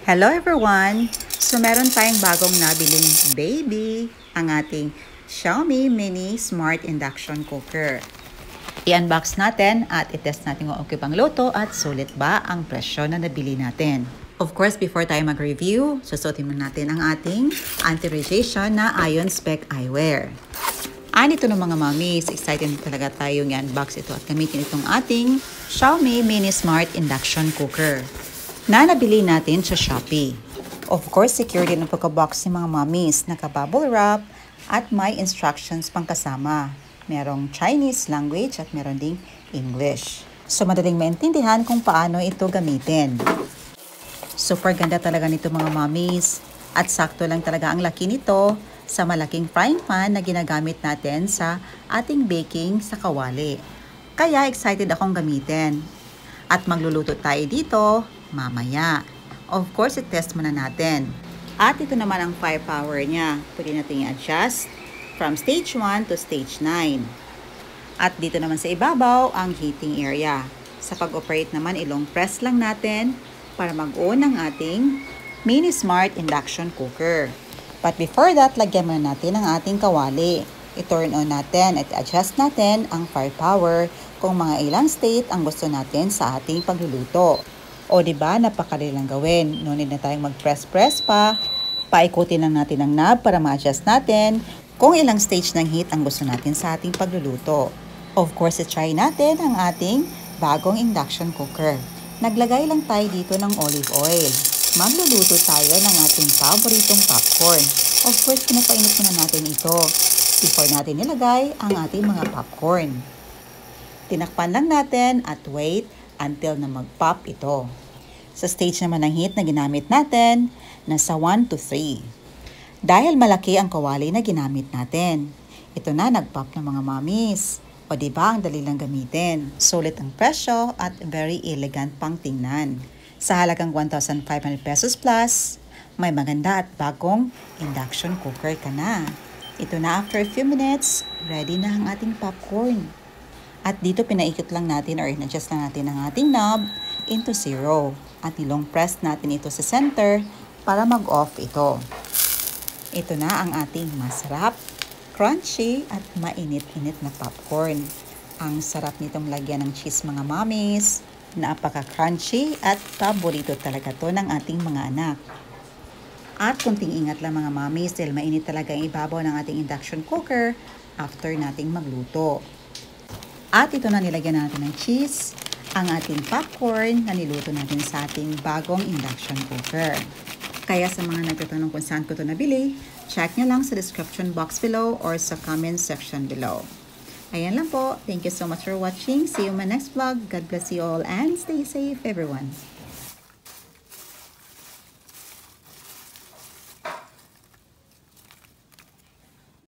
Hello everyone! So meron tayong bagong nabiling baby, ang ating Xiaomi Mini Smart Induction Cooker. I-unbox natin at i-test natin kung okay pang luto at sulit ba ang presyo na nabili natin. Of course, before tayo mag-review, susutin muna natin ang ating anti-radiation na Ion Spec Eyewear. Ito ng mga mommies, excited talaga tayo i-unbox ito at gamitin itong ating Xiaomi Mini Smart Induction Cooker na nabili natin sa Shopee. Of course, secure din ang pagka-box ng mga mommies, naka-bubble wrap at may instructions pang kasama. Merong Chinese language at meron ding English. So, madaling maintindihan kung paano ito gamitin. Super ganda talaga nito mga mommies at sakto lang talaga ang laki nito sa malaking frying pan na ginagamit natin sa ating baking sa kawali. Kaya excited akong gamitin. At magluluto tayo dito mamaya. Of course, i-test muna natin. At ito naman ang firepower niya. Pwede natin i-adjust from stage 1 to stage 9. At dito naman sa ibabaw ang heating area. Sa pag-operate naman, ilong press lang natin para mag-on ang ating Mini Smart Induction Cooker. But before that, lagyan muna natin ang ating kawali. I-turn on natin at adjust natin ang firepower kung mga ilang state ang gusto natin sa ating pagluluto. O diba, napakadali lang gawin. No need na tayong mag-press-press pa. Paikutin lang natin ang knob para ma-adjust natin kung ilang stage ng heat ang gusto natin sa ating pagluluto. Of course, i-try natin ang ating bagong induction cooker. Naglagay lang tayo dito ng olive oil. Magluluto tayo ng ating paboritong popcorn. Of course, pinapainit muna natin ito before natin nilagay ang ating mga popcorn. Tinakpan lang natin at wait until na mag-pop ito. Sa stage naman ng heat na ginamit natin, nasa 1 to 3. Dahil malaki ang kawali na ginamit natin, ito na nag-pop ng mga mommies. O diba, ang dali lang gamitin. Sulit ang presyo at very elegant pang tingnan. Sa halagang 1,500 pesos plus, may maganda at bagong induction cooker ka na. Ito na, after a few minutes, ready na ang ating popcorn. At dito pinaikot lang natin or in-adjust lang natin ang ating knob into 0. At ilong press natin ito sa center para mag-off ito. Ito na ang ating masarap, crunchy at mainit-init na popcorn. Ang sarap nitong lagyan ng cheese mga mommies. Napaka-crunchy at paborito talaga to ng ating mga anak. At kunting ingat lang mga mommies dahil mainit talaga ang ibabaw ng ating induction cooker after nating magluto. At ito na nilagyan natin ng cheese, ang ating popcorn na niluto natin sa ating bagong induction cooker. Kaya sa mga nagtatanong kung saan ko ito nabili, check nyo lang sa description box below or sa comment section below. Ayan lang po. Thank you so much for watching. See you in my next vlog. God bless you all and stay safe everyone.